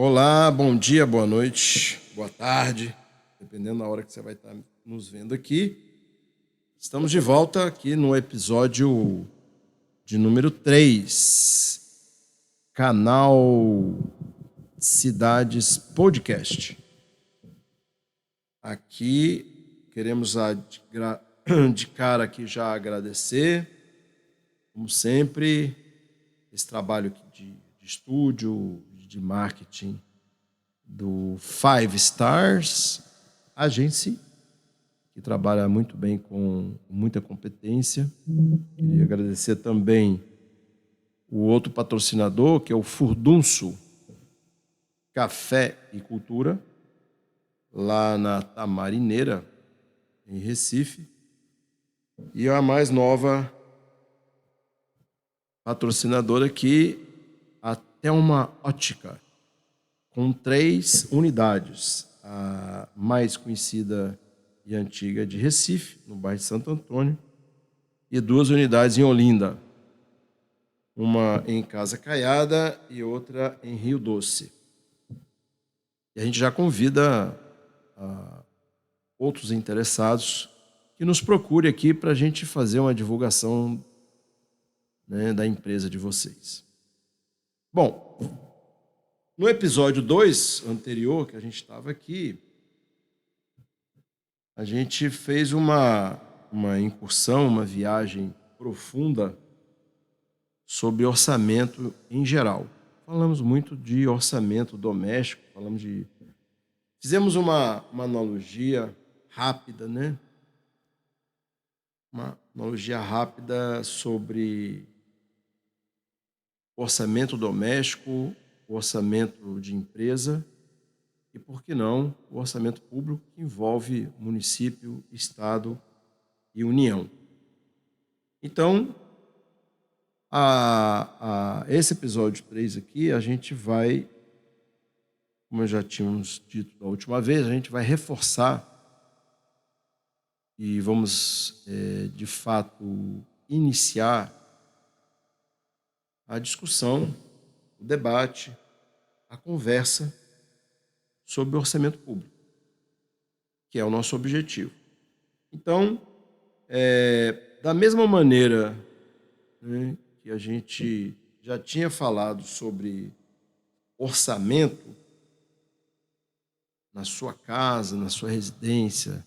Olá, bom dia, boa noite, boa tarde, dependendo da hora que você vai estar nos vendo aqui. Estamos de volta aqui no episódio de número 3, canal Cidades Podcast. Aqui queremos de cara aqui já agradecer, como sempre, esse trabalho aqui de estúdio, de marketing do Five Stars Agency, que trabalha muito bem com muita competência. Queria agradecer também o outro patrocinador, que é o Furdunço Café e Cultura, lá na Tamarineira, em Recife. E a mais nova patrocinadora aqui, a Thelma Ótica, com 3 unidades. A mais conhecida e antiga de Recife, no bairro de Santo Antônio, e 2 unidades em Olinda, uma em Casa Caiada e outra em Rio Doce. E a gente já convida outros interessados que nos procure aqui para a gente fazer uma divulgação, né, da empresa de vocês. Bom, no episódio 2 anterior, que a gente estava aqui, a gente fez uma incursão, uma viagem profunda sobre orçamento em geral. Falamos muito de orçamento doméstico, fizemos uma analogia rápida, né? Uma analogia rápida sobre orçamento doméstico, orçamento de empresa e, por que não, o orçamento público, que envolve município, estado e União. Então, esse episódio 3 aqui, a gente vai, como já tínhamos dito da última vez, a gente vai reforçar e vamos, de fato, iniciar a discussão, o debate, a conversa sobre o orçamento público, que é o nosso objetivo. Então, da mesma maneira, né, que a gente já tinha falado sobre orçamento na sua casa, na sua residência,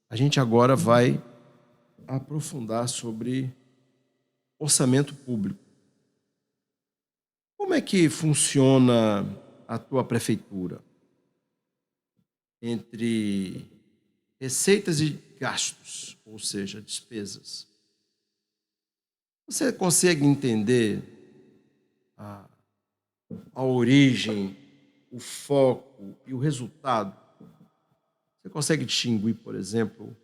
a gente agora vai aprofundar sobre orçamento público. Como é que funciona a tua prefeitura entre receitas e gastos, ou seja, despesas? Você consegue entender a origem, o foco e o resultado? Você consegue distinguir, por exemplo,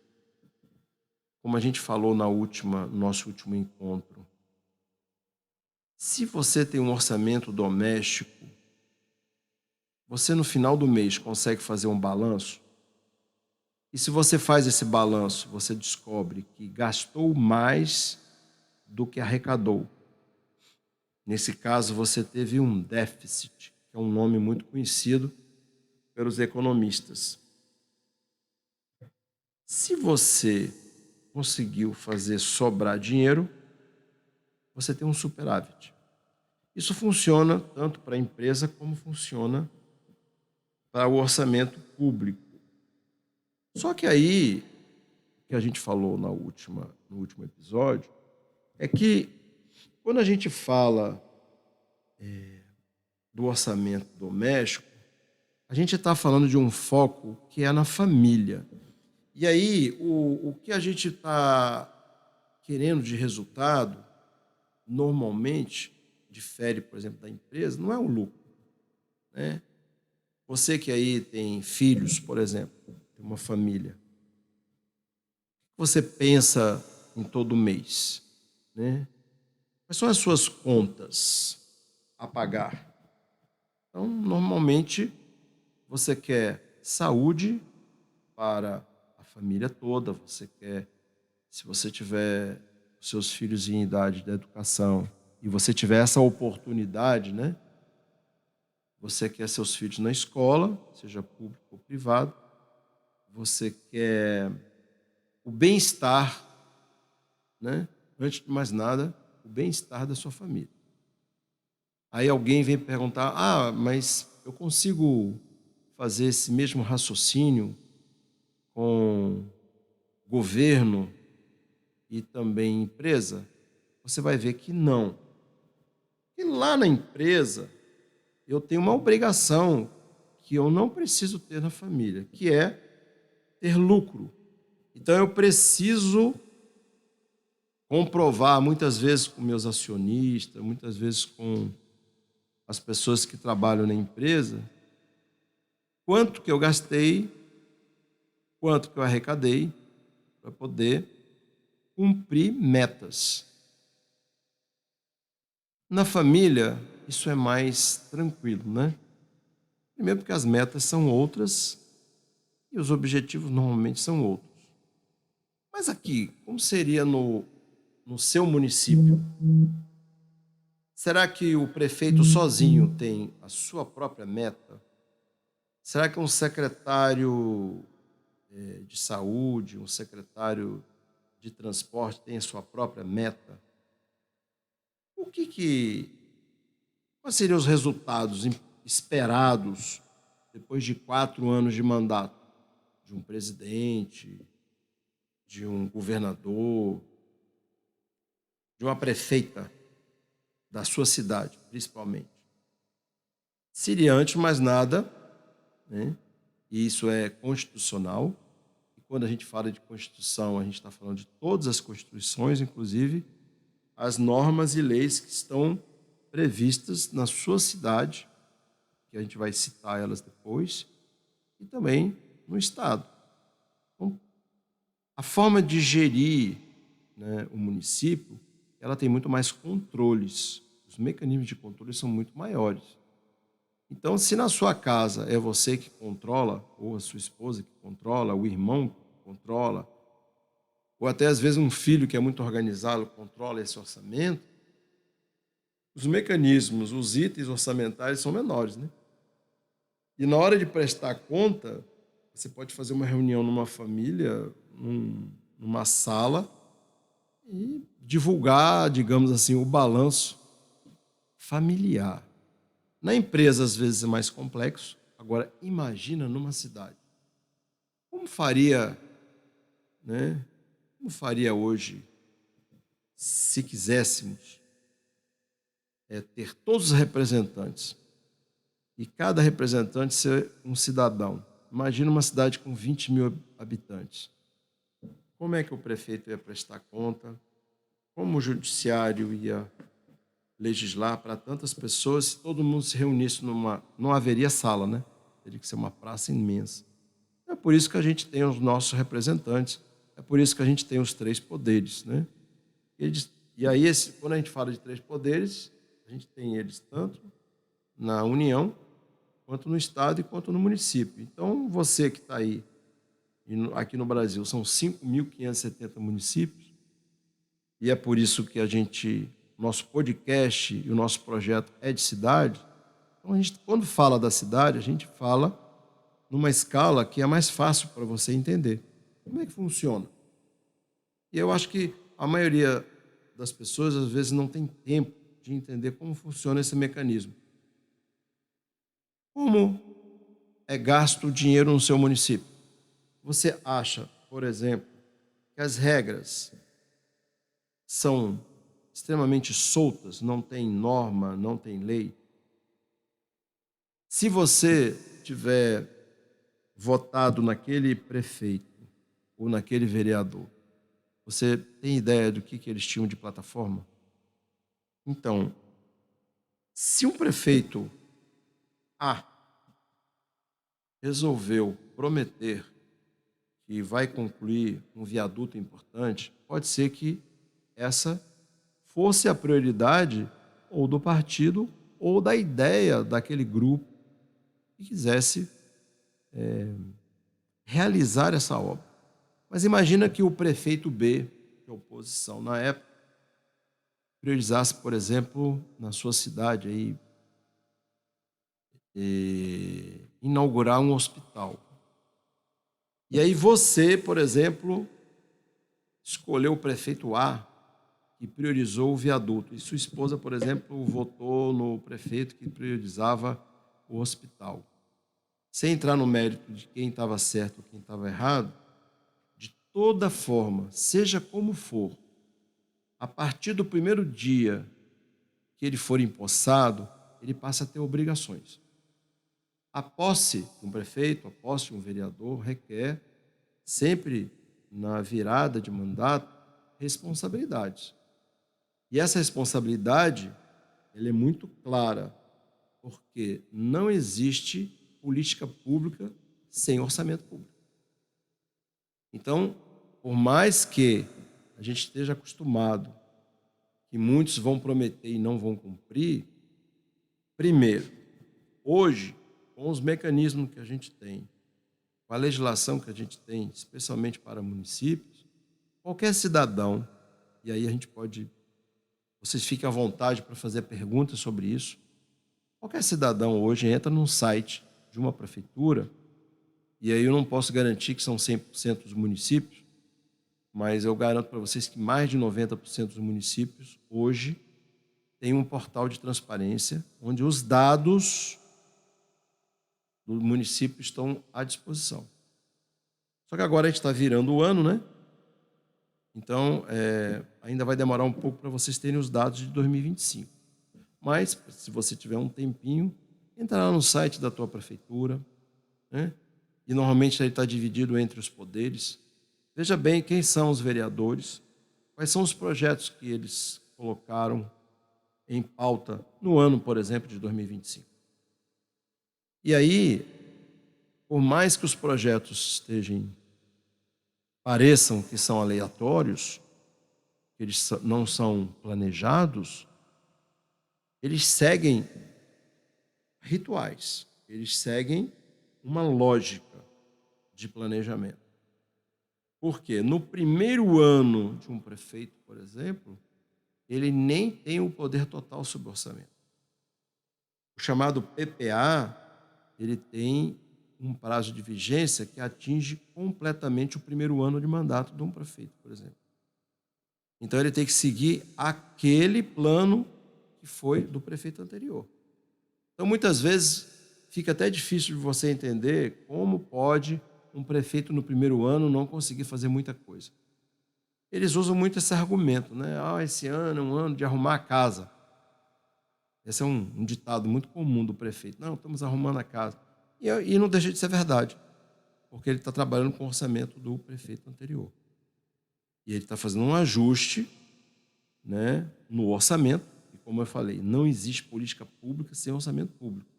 como a gente falou no nosso último encontro, se você tem um orçamento doméstico, você no final do mês consegue fazer um balanço? E se você faz esse balanço, você descobre que gastou mais do que arrecadou. Nesse caso, você teve um déficit, que é um nome muito conhecido pelos economistas. Se você conseguiu fazer sobrar dinheiro, você tem um superávit. Isso funciona tanto para a empresa como funciona para o orçamento público. Só que aí, que a gente falou no último episódio, é que quando a gente fala do orçamento doméstico, a gente está falando de um foco que é na família. E aí, o que a gente está querendo de resultado, normalmente, difere, por exemplo, da empresa, não é o lucro, né? Você que aí tem filhos, por exemplo, tem uma família, você pensa em todo mês, né? Quais são as suas contas a pagar? Então, normalmente, você quer saúde para a família toda, você quer, se você tiver seus filhos em idade de educação e você tiver essa oportunidade, né, Você quer seus filhos na escola, seja público ou privado. Você quer o bem-estar, né? Antes de mais nada, o bem-estar da sua família. Aí alguém vem perguntar: mas eu consigo fazer esse mesmo raciocínio com governo e também empresa? Você vai ver que não. E lá na empresa, eu tenho uma obrigação que eu não preciso ter na família, que é ter lucro. Então eu preciso comprovar, muitas vezes com meus acionistas, muitas vezes com as pessoas que trabalham na empresa, quanto que eu gastei, quanto que eu arrecadei, para poder cumprir metas. Na família, isso é mais tranquilo, né? Primeiro porque as metas são outras e os objetivos normalmente são outros. Mas aqui, como seria no seu município? Será que o prefeito sozinho tem a sua própria meta? Será que um secretário de saúde, um secretário de transporte tem a sua própria meta? O quais seriam os resultados esperados depois de 4 anos de mandato de um presidente, de um governador, de uma prefeita da sua cidade, principalmente? Seria, antes de mais nada, né, e isso é constitucional, e quando a gente fala de Constituição, a gente está falando de todas as constituições, inclusive as normas e leis que estão previstas na sua cidade, que a gente vai citar elas depois, e também no Estado. Então, a forma de gerir, né, o município, ela tem muito mais controles. Os mecanismos de controle são muito maiores. Então, se na sua casa é você que controla, ou a sua esposa que controla, o irmão que controla, ou até às vezes um filho que é muito organizado controla esse orçamento, os mecanismos, os itens orçamentários são menores, né? E na hora de prestar conta, você pode fazer uma reunião numa família, numa sala, e divulgar, digamos assim, o balanço familiar. Na empresa, às vezes, é mais complexo. Agora, imagina numa cidade. Como faria, né? Como faria hoje, se quiséssemos ter todos os representantes e cada representante ser um cidadão? Imagina uma cidade com 20 mil habitantes. Como é que o prefeito ia prestar conta? Como o judiciário ia legislar para tantas pessoas se todo mundo se reunisse numa... Não haveria sala, né? Teria que ser uma praça imensa. É por isso que a gente tem os nossos representantes, é por isso que a gente tem os 3 poderes, né? E aí, quando a gente fala de 3 poderes, a gente tem eles tanto na União, quanto no Estado e quanto no município. Então, você que está aí, aqui no Brasil, são 5.570 municípios, e é por isso que nosso podcast e o nosso projeto é de cidade. Então, a gente, quando fala da cidade, a gente fala numa escala que é mais fácil para você entender. Como é que funciona? E eu acho que a maioria das pessoas, às vezes, não tem tempo de entender como funciona esse mecanismo. Como é gasto o dinheiro no seu município? Você acha, por exemplo, que as regras são extremamente soltas, não tem norma, não tem lei? Se você tiver votado naquele prefeito ou naquele vereador, você tem ideia do que eles tinham de plataforma? Então, se um prefeito A resolveu prometer que vai concluir um viaduto importante, pode ser que essa fosse a prioridade ou do partido ou da ideia daquele grupo que quisesse realizar essa obra. Mas imagina que o prefeito B, que é oposição na época, priorizasse, por exemplo, na sua cidade aí, inaugurar um hospital. E aí você, por exemplo, escolheu o prefeito A, que priorizou o viaduto, e sua esposa, por exemplo, votou no prefeito que priorizava o hospital. Sem entrar no mérito de quem estava certo ou quem estava errado, de toda forma, seja como for, a partir do primeiro dia que ele for empossado, ele passa a ter obrigações. A posse de um prefeito, a posse de um vereador requer, sempre na virada de mandato, responsabilidades. E essa responsabilidade, ela é muito clara, porque não existe política pública sem orçamento público. Então, por mais que a gente esteja acostumado que muitos vão prometer e não vão cumprir, primeiro, hoje, com os mecanismos que a gente tem, com a legislação que a gente tem, especialmente para municípios, qualquer cidadão, e aí a gente pode, vocês fiquem à vontade para fazer perguntas sobre isso, qualquer cidadão hoje entra num site de uma prefeitura, e aí eu não posso garantir que são 100% dos municípios, mas eu garanto para vocês que mais de 90% dos municípios hoje têm um portal de transparência onde os dados do município estão à disposição. Só que agora a gente está virando o ano, né? Então, ainda vai demorar um pouco para vocês terem os dados de 2025. Mas, se você tiver um tempinho, entra lá no site da tua prefeitura, né? E normalmente ele está dividido entre os poderes. Veja bem quem são os vereadores, quais são os projetos que eles colocaram em pauta no ano, por exemplo, de 2025. E aí, por mais que os projetos pareçam que são aleatórios, que eles não são planejados, eles seguem rituais, eles seguem uma lógica de planejamento. Porque no primeiro ano de um prefeito, por exemplo, ele nem tem o poder total sobre o orçamento. O chamado PPA, ele tem um prazo de vigência que atinge completamente o primeiro ano de mandato de um prefeito, por exemplo. Então ele tem que seguir aquele plano que foi do prefeito anterior. Então muitas vezes fica até difícil de você entender como pode um prefeito no primeiro ano não conseguir fazer muita coisa. Eles usam muito esse argumento, né? Esse ano é um ano de arrumar a casa. Esse é um ditado muito comum do prefeito. Não, estamos arrumando a casa. E não deixa de ser verdade, porque ele está trabalhando com o orçamento do prefeito anterior. E ele está fazendo um ajuste, né, no orçamento. E como eu falei, não existe política pública sem orçamento público.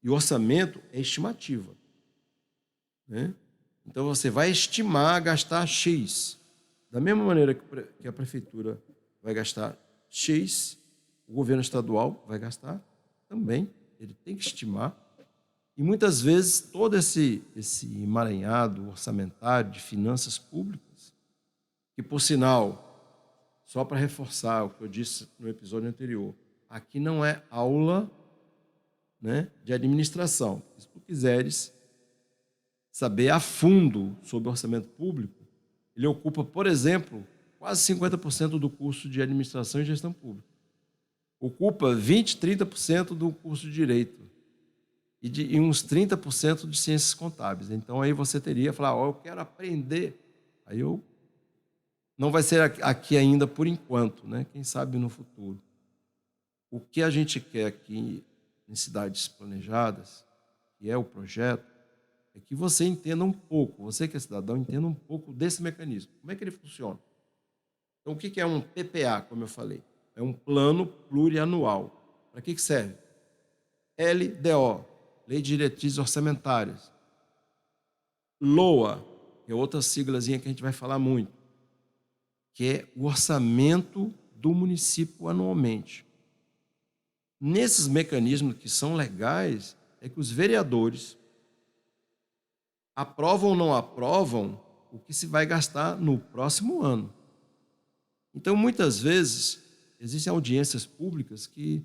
E o orçamento é estimativa, né? Então você vai estimar gastar X. Da mesma maneira que a prefeitura vai gastar X, o governo estadual vai gastar também. Ele tem que estimar. E muitas vezes todo esse emaranhado orçamentário de finanças públicas, que por sinal, só para reforçar o que eu disse no episódio anterior, aqui não é aula, né, de administração. Se tu quiseres saber a fundo sobre orçamento público, ele ocupa, por exemplo, quase 50% do curso de administração e gestão pública. Ocupa 20%, 30% do curso de direito e uns 30% de ciências contábeis. Então aí você teria falar, eu quero aprender. Aí não vai ser aqui ainda por enquanto, né? Quem sabe no futuro. O que a gente quer aqui em cidades planejadas, que é o projeto, é que você entenda um pouco, você que é cidadão, entenda um pouco desse mecanismo. Como é que ele funciona? Então, o que é um PPA, como eu falei? É um plano plurianual. Para que serve? LDO, Lei de Diretrizes Orçamentárias. LOA, que é outra siglazinha que a gente vai falar muito, que é o orçamento do município anualmente. Nesses mecanismos que são legais, é que os vereadores aprovam ou não aprovam o que se vai gastar no próximo ano. Então, muitas vezes, existem audiências públicas que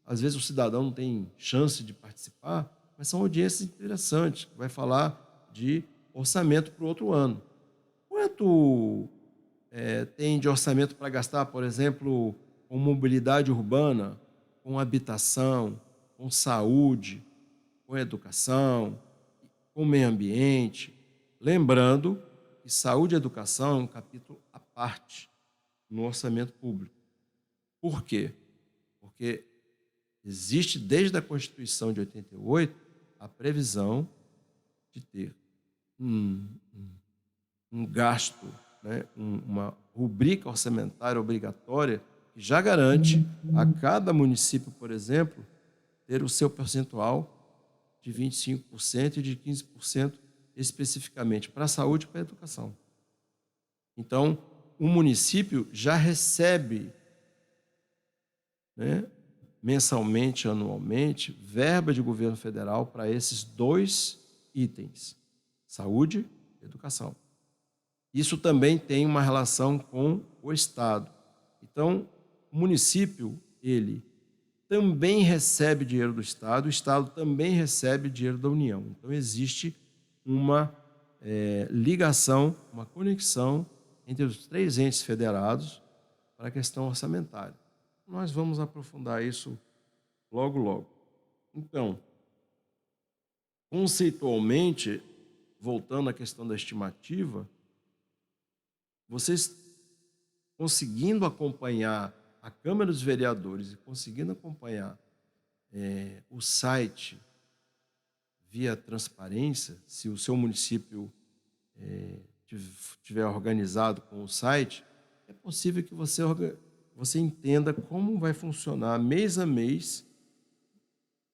Às vezes o cidadão não tem chance de participar, mas são audiências interessantes, que vai falar de orçamento para o outro ano. Quanto tem de orçamento para gastar, por exemplo, com mobilidade urbana, com habitação, com saúde, com educação, com meio ambiente? Lembrando que saúde e educação é um capítulo à parte no orçamento público. Por quê? Porque existe, desde a Constituição de 88, a previsão de ter um gasto, né, uma rubrica orçamentária obrigatória que já garante a cada município, por exemplo, ter o seu percentual de 25% e de 15% especificamente para a saúde e para a educação. Então, o município já recebe, né, mensalmente, anualmente, verba de governo federal para esses dois itens, saúde e educação. Isso também tem uma relação com o Estado. Então, o município, ele também recebe dinheiro do Estado, o Estado também recebe dinheiro da União. Então, existe uma ligação, uma conexão entre os três entes federados para a questão orçamentária. Nós vamos aprofundar isso logo, logo. Então, conceitualmente, voltando à questão da estimativa, vocês conseguindo acompanhar a Câmara dos Vereadores e conseguindo acompanhar o site via transparência, se o seu município tiver organizado com o site, é possível que você entenda como vai funcionar mês a mês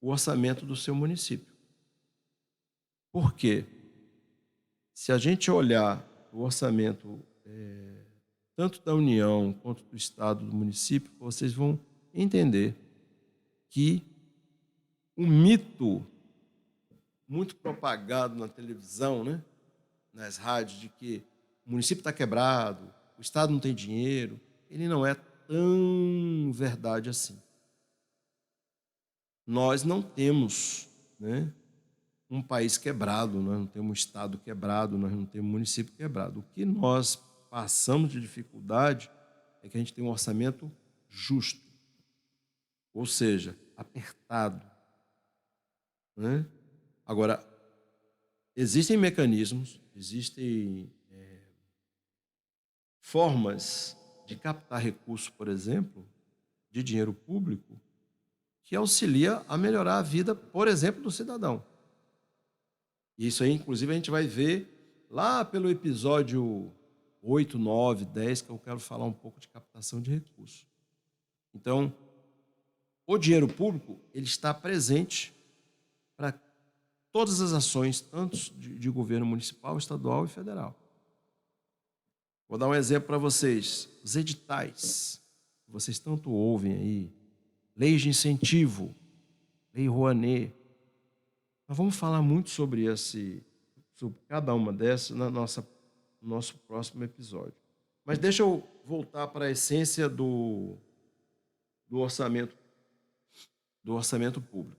o orçamento do seu município. Por quê? Se a gente olhar o orçamento tanto da União quanto do Estado, do município, vocês vão entender que um mito muito propagado na televisão, né, nas rádios, de que o município está quebrado, o Estado não tem dinheiro, ele não é tão verdade assim. Nós não temos, né, um país quebrado, nós não temos um Estado quebrado, nós não temos um município quebrado. O que nós passamos de dificuldade é que a gente tem um orçamento justo, ou seja, apertado, né? Agora, existem mecanismos, existem formas de captar recursos, por exemplo, de dinheiro público, que auxilia a melhorar a vida, por exemplo, do cidadão. Isso aí, inclusive, a gente vai ver lá pelo episódio 8, 9, 10, que eu quero falar um pouco de captação de recursos. Então, o dinheiro público, ele está presente para todas as ações, tanto de governo municipal, estadual e federal. Vou dar um exemplo para vocês. Os editais, que vocês tanto ouvem aí, leis de incentivo, Lei Rouanet. Nós vamos falar muito sobre cada uma dessas no nosso próximo episódio. Mas deixa eu voltar para a essência do orçamento público.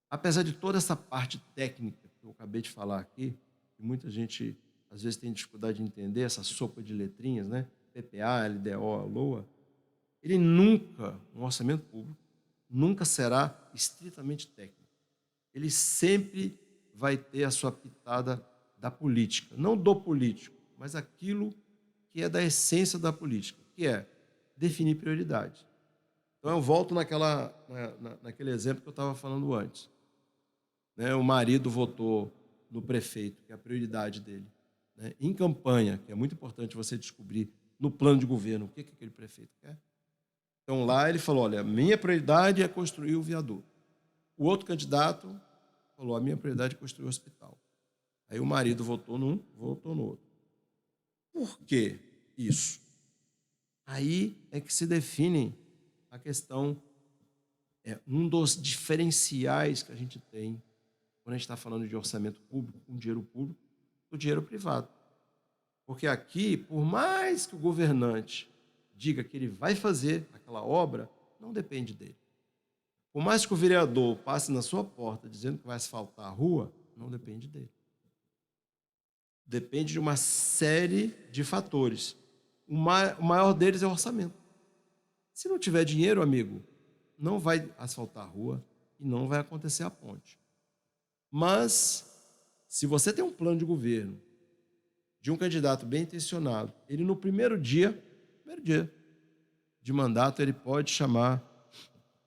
Apesar de toda essa parte técnica que eu acabei de falar aqui, que muita gente às vezes tem dificuldade de entender, essa sopa de letrinhas, né? PPA, LDO, LOA, um orçamento público, nunca será estritamente técnico. Ele sempre vai ter a sua pitada da política, não do político, mas aquilo que é da essência da política, que é definir prioridades. Então eu volto naquele exemplo que eu estava falando antes. Né? O marido votou no prefeito, que é a prioridade dele. Né? Em campanha, que é muito importante você descobrir no plano de governo o que aquele prefeito quer. Então lá ele falou, olha, minha prioridade é construir o viaduto. O outro candidato falou, a minha prioridade é construir o hospital. Aí o marido votou num, votou no outro. Por que isso? Aí é que se define a questão, um dos diferenciais que a gente tem quando a gente está falando de orçamento público, com dinheiro público, do dinheiro privado. Porque aqui, por mais que o governante diga que ele vai fazer aquela obra, não depende dele. Por mais que o vereador passe na sua porta dizendo que vai asfaltar a rua, não depende dele. Depende de uma série de fatores. O maior deles é o orçamento. Se não tiver dinheiro, amigo, não vai asfaltar a rua e não vai acontecer a ponte. Mas, se você tem um plano de governo de um candidato bem intencionado, ele no primeiro dia de mandato, ele pode chamar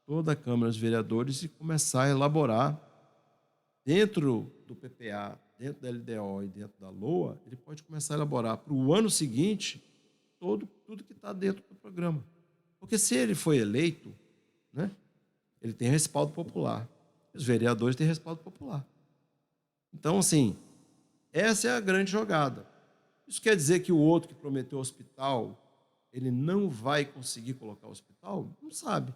toda a Câmara dos Vereadores e começar a elaborar dentro do PPA, dentro da LDO e dentro da LOA, ele pode começar a elaborar para o ano seguinte tudo que está dentro do programa. Porque se ele foi eleito, né, ele tem respaldo popular. Os vereadores têm respaldo popular. Então, assim, essa é a grande jogada. Isso quer dizer que o outro que prometeu hospital, ele não vai conseguir colocar o hospital? Não sabe.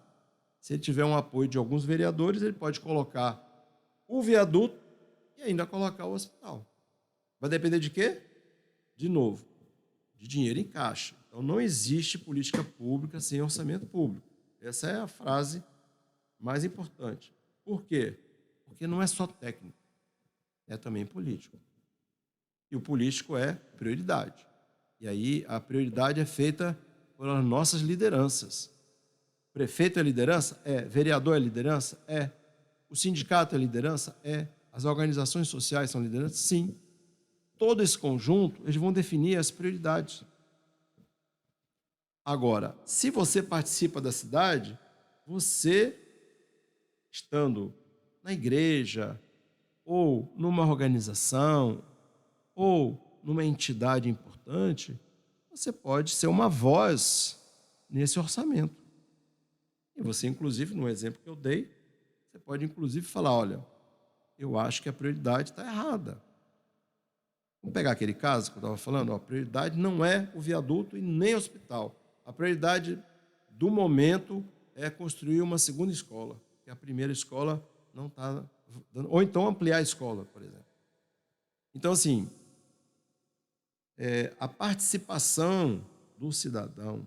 Se ele tiver um apoio de alguns vereadores, ele pode colocar o viaduto e ainda colocar o hospital. Vai depender de quê? De novo, de dinheiro em caixa. Então, não existe política pública sem orçamento público. Essa é a frase mais importante. Por quê? Porque não é só técnico, é também político. E o político é prioridade. E aí a prioridade é feita pelas nossas lideranças. Prefeito é liderança? É. Vereador é liderança? É. O sindicato é liderança? É. As organizações sociais são lideranças? Sim. Todo esse conjunto, eles vão definir as prioridades. Agora, se você participa da cidade, você, estando na igreja, ou numa organização, ou numa entidade importante, você pode ser uma voz nesse orçamento. E você, inclusive, no exemplo que eu dei, você pode, inclusive, falar, olha, eu acho que a prioridade está errada. Vamos pegar aquele caso que eu estava falando, a prioridade não é o viaduto e nem o hospital. A prioridade do momento é construir uma segunda escola, que a primeira escola não está dando, ou então ampliar a escola, por exemplo. Então, assim, a participação do cidadão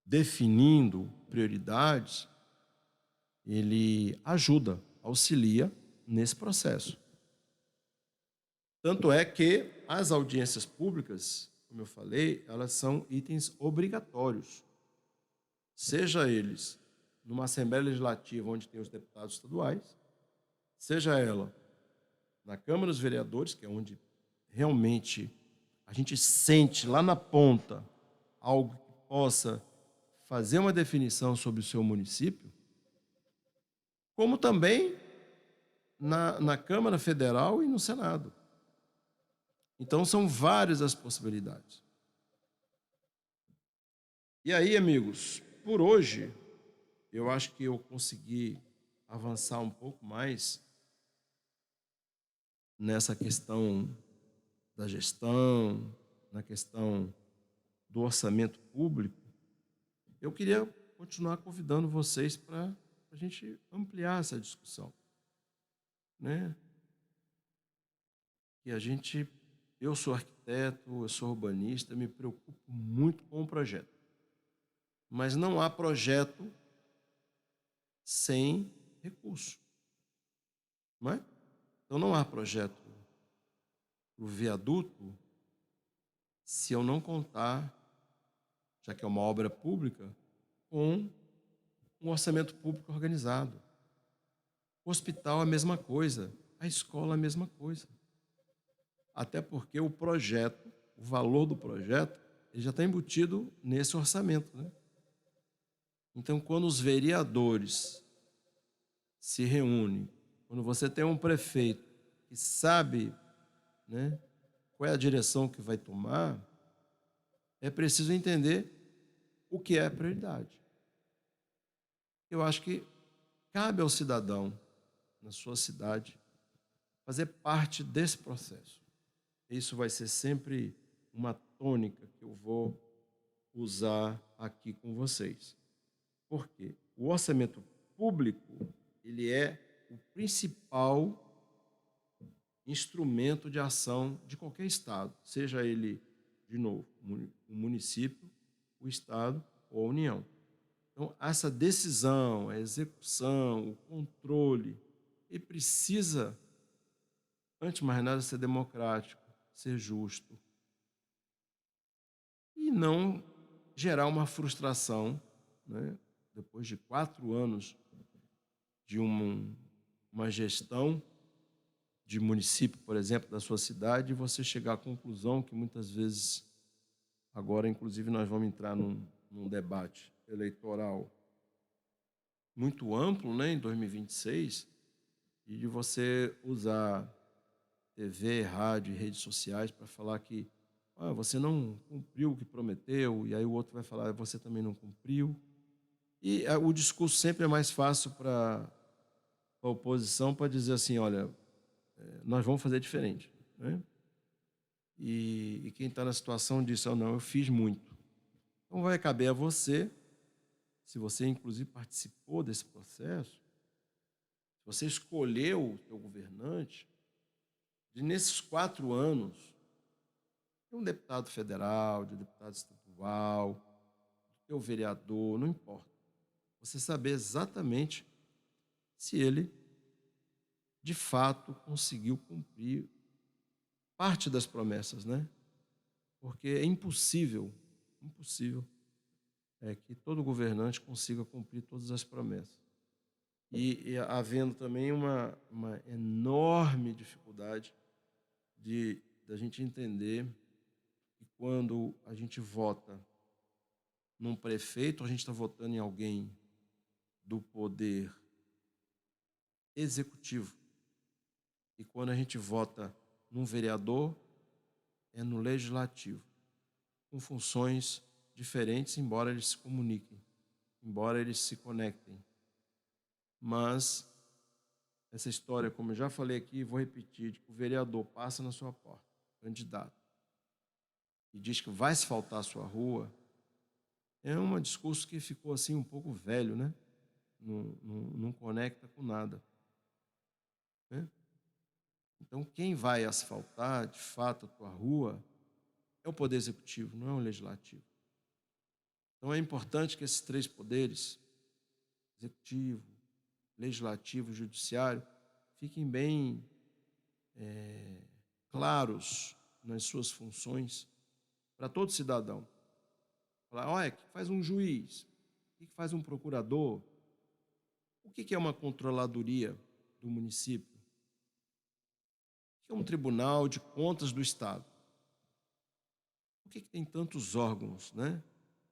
definindo prioridades, ele ajuda, auxilia nesse processo. Tanto é que as audiências públicas, como eu falei, elas são itens obrigatórios. Seja eles numa Assembleia Legislativa, onde tem os deputados estaduais, seja ela na Câmara dos Vereadores, que é onde realmente a gente sente lá na ponta algo que possa fazer uma definição sobre o seu município, como também na Câmara Federal e no Senado. Então, são várias as possibilidades. E aí, amigos, por hoje, eu acho que eu consegui avançar um pouco mais nessa questão da gestão, na questão do orçamento público. Eu queria continuar convidando vocês para a gente ampliar essa discussão, né? E eu sou arquiteto, eu sou urbanista, me preocupo muito com o projeto. Mas não há projeto sem recurso, não é? Então não há projeto do viaduto se eu não contar, já que é uma obra pública, com um orçamento público organizado. O hospital é a mesma coisa, a escola é a mesma coisa. Até porque o projeto, o valor do projeto, ele já está embutido nesse orçamento, né? Então, quando os vereadores se reúnem, quando você tem um prefeito que sabe, né, qual é a direção que vai tomar, é preciso entender o que é a prioridade. Eu acho que cabe ao cidadão, na sua cidade, fazer parte desse processo. Isso vai ser sempre uma tônica que eu vou usar aqui com vocês. Por quê? O orçamento público, ele é o principal instrumento de ação de qualquer estado, seja ele, de novo, o município, o estado ou a União. Então, essa decisão, a execução, o controle, ele precisa, antes de mais nada, ser democrático, ser justo e não gerar uma frustração, né? Depois de 4 anos de uma gestão de município, por exemplo, da sua cidade, você chegar à conclusão que muitas vezes, agora inclusive nós vamos entrar num debate eleitoral muito amplo, né, em 2026, e de você usar TV, rádio e redes sociais para falar que você não cumpriu o que prometeu, e aí o outro vai falar, você também não cumpriu. E o discurso sempre é mais fácil para a oposição para dizer assim, olha, nós vamos fazer diferente, né? E quem está na situação disse, não, eu fiz muito. Então vai caber a você, se você inclusive participou desse processo, se você escolheu o seu governante, de nesses 4 anos, de um deputado federal, de um deputado estadual, do teu vereador, não importa. Você saber exatamente se ele, de fato, conseguiu cumprir parte das promessas, né? Porque é impossível que todo governante consiga cumprir todas as promessas. E havendo também uma enorme dificuldade da gente entender que quando a gente vota num prefeito, a gente está votando em alguém do poder executivo. E quando a gente vota num vereador, é no legislativo, com funções diferentes, embora eles se comuniquem, embora eles se conectem. Mas essa história, como eu já falei aqui, vou repetir, de que o vereador passa na sua porta, candidato, e diz que vai asfaltar a sua rua, é um discurso que ficou assim um pouco velho, né? Não conecta com nada, né? Então, quem vai asfaltar, de fato, a tua rua é o Poder Executivo, não é o Legislativo. Então, é importante que esses 3 poderes, Executivo, Legislativo e Judiciário, fiquem bem claros nas suas funções para todo cidadão. Falar, olha, o que faz um juiz? O que faz um procurador? O que é uma controladoria do município? O que é um tribunal de contas do Estado? Por que tem tantos órgãos, né?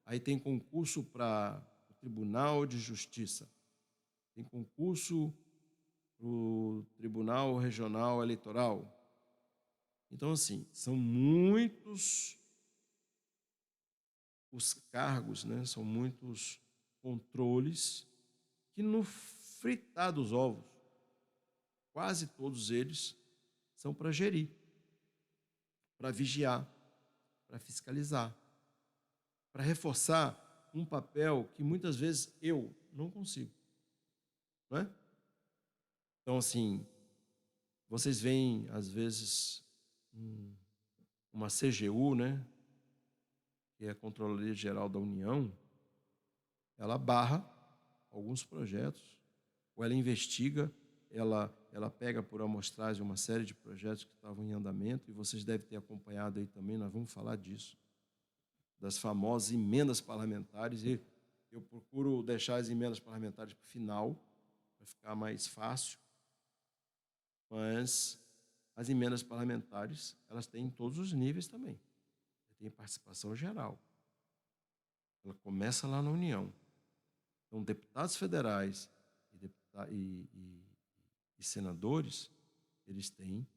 Aí tem concurso para o Tribunal de Justiça, tem concurso para o Tribunal Regional Eleitoral. Então, assim, são muitos os cargos, né? São muitos controles que no fritar dos ovos, quase todos eles são para gerir, para vigiar, para fiscalizar, para reforçar um papel que muitas vezes eu não consigo, não é? Então, assim, vocês veem, às vezes, uma CGU, né, que é a Controladoria Geral da União, ela barra alguns projetos, ou ela investiga, ela pega por amostragem uma série de projetos que estavam em andamento, e vocês devem ter acompanhado aí também, nós vamos falar disso, das famosas emendas parlamentares, e eu procuro deixar as emendas parlamentares para o final, para ficar mais fácil, mas as emendas parlamentares, elas têm em todos os níveis também. Tem participação geral. Ela começa lá na União. Então, deputados federais e senadores, eles têm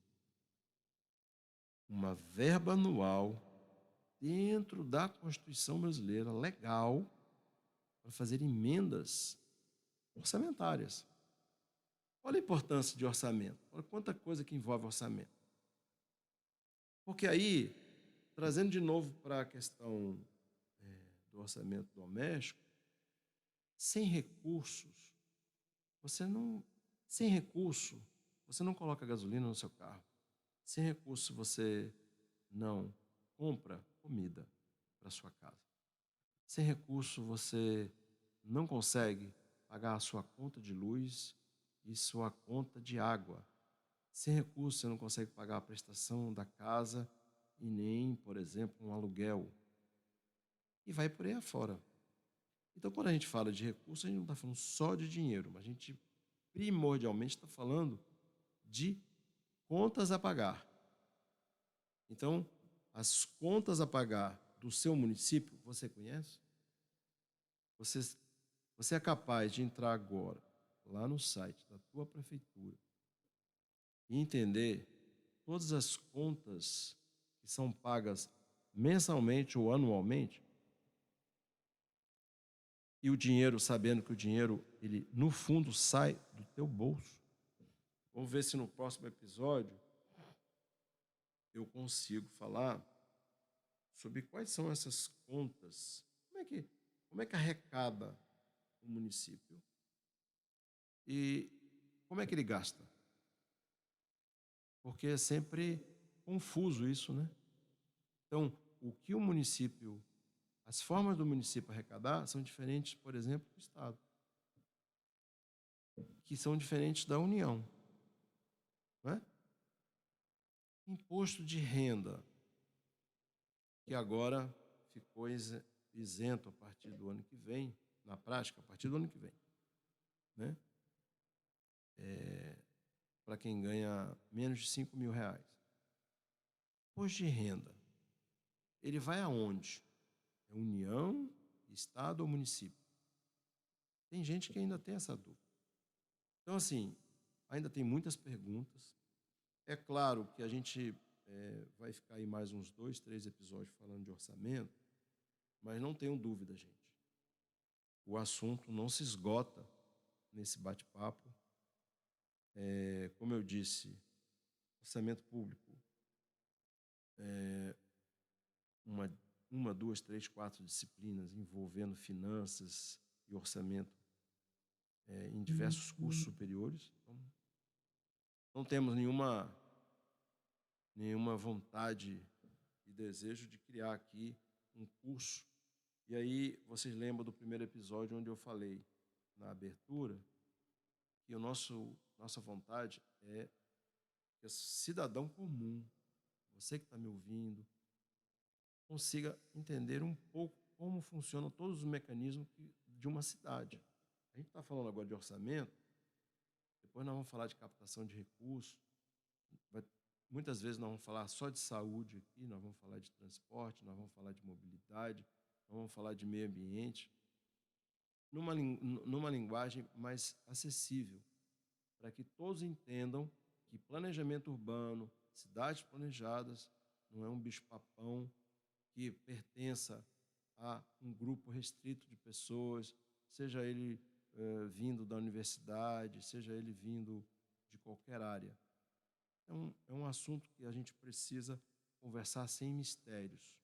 uma verba anual dentro da Constituição brasileira, legal, para fazer emendas orçamentárias. Olha a importância de orçamento. Olha quanta coisa que envolve orçamento. Porque aí, trazendo de novo para a questão do orçamento doméstico, sem recursos, sem recurso, você não coloca gasolina no seu carro. Sem recurso, você não compra comida para sua casa. Sem recurso, você não consegue pagar a sua conta de luz e sua conta de água. Sem recursos, você não consegue pagar a prestação da casa e nem, por exemplo, um aluguel. E vai por aí afora. Então, quando a gente fala de recursos, a gente não está falando só de dinheiro, mas a gente primordialmente está falando de contas a pagar. Então, as contas a pagar do seu município, você conhece? Você, você é capaz de entrar agora lá no site da tua prefeitura e entender todas as contas que são pagas mensalmente ou anualmente? E o dinheiro, sabendo que o dinheiro, ele no fundo sai do teu bolso. Vamos ver se no próximo episódio eu consigo falar sobre quais são essas contas. Como é que arrecada o município? E como é que ele gasta? Porque é sempre confuso isso, né? Então, o que o município, as formas do município arrecadar são diferentes, por exemplo, do Estado, que são diferentes da União, não é? Imposto de renda, que agora ficou isento a partir do ano que vem, na prática, a partir do ano que vem, né? Para quem ganha menos de R$ 5.000. Imposto de renda, ele vai aonde? É União, Estado ou município? Tem gente que ainda tem essa dúvida. Então, assim, ainda tem muitas perguntas. É claro que a gente vai ficar aí mais uns 2, 3 episódios falando de orçamento, mas não tenham dúvida, gente. O assunto não se esgota nesse bate-papo. Como eu disse, orçamento público, uma, duas, três, 4 disciplinas envolvendo finanças e orçamento em diversos cursos superiores. Então, não temos nenhuma vontade e desejo de criar aqui um curso. E aí, vocês lembram do primeiro episódio onde eu falei, na abertura, que nossa vontade é que o cidadão comum, você que está me ouvindo, consiga entender um pouco como funcionam todos os mecanismos de uma cidade. A gente está falando agora de orçamento, depois nós vamos falar de captação de recursos, muitas vezes nós vamos falar só de saúde aqui, nós vamos falar de transporte, nós vamos falar de mobilidade, nós vamos falar de meio ambiente, numa linguagem mais acessível, para que todos entendam que planejamento urbano, cidades planejadas, não é um bicho-papão que pertença a um grupo restrito de pessoas, seja ele vindo da universidade, seja ele vindo de qualquer área. É um assunto que a gente precisa conversar sem mistérios.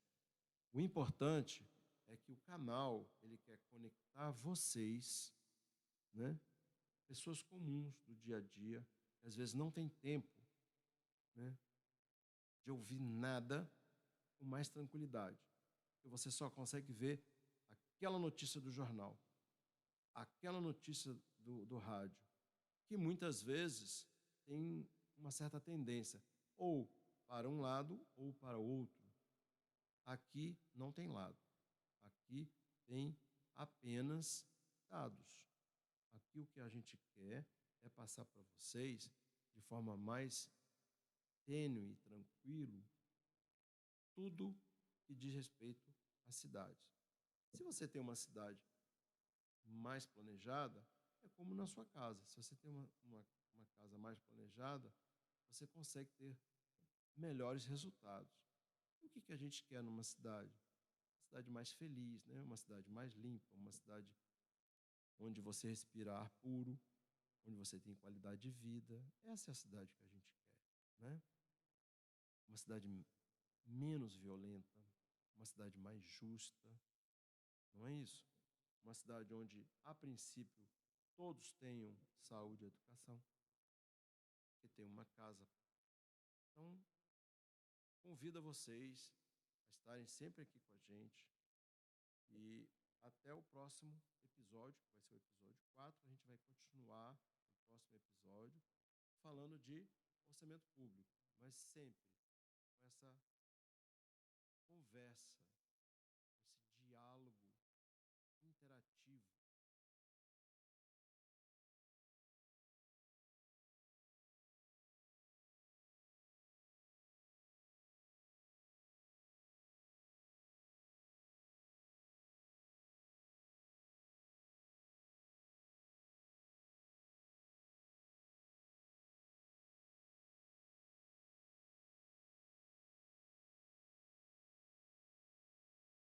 O importante é que o canal ele quer conectar vocês, né, pessoas comuns do dia a dia, que às vezes não tem tempo, né, de ouvir nada com mais tranquilidade. Porque você só consegue ver aquela notícia do jornal, aquela notícia do rádio, que muitas vezes tem uma certa tendência, ou para um lado ou para outro. Aqui não tem lado. Aqui tem apenas dados. Aqui o que a gente quer é passar para vocês, de forma mais tênue e tranquilo, tudo que diz respeito à cidade. Se você tem uma cidade mais planejada, é como na sua casa. Se você tem uma casa mais planejada, você consegue ter melhores resultados. O que a gente quer numa cidade? Uma cidade mais feliz, né? Uma cidade mais limpa, uma cidade onde você respira ar puro, onde você tem qualidade de vida. Essa é a cidade que a gente quer, né? Uma cidade menos violenta, uma cidade mais justa, não é isso? Uma cidade onde, a princípio, todos tenham saúde e educação, que tenham uma casa. Então, convido a vocês a estarem sempre aqui com a gente e até o próximo episódio, que vai ser o episódio 4. A gente vai continuar no próximo episódio falando de orçamento público, mas sempre com essa conversa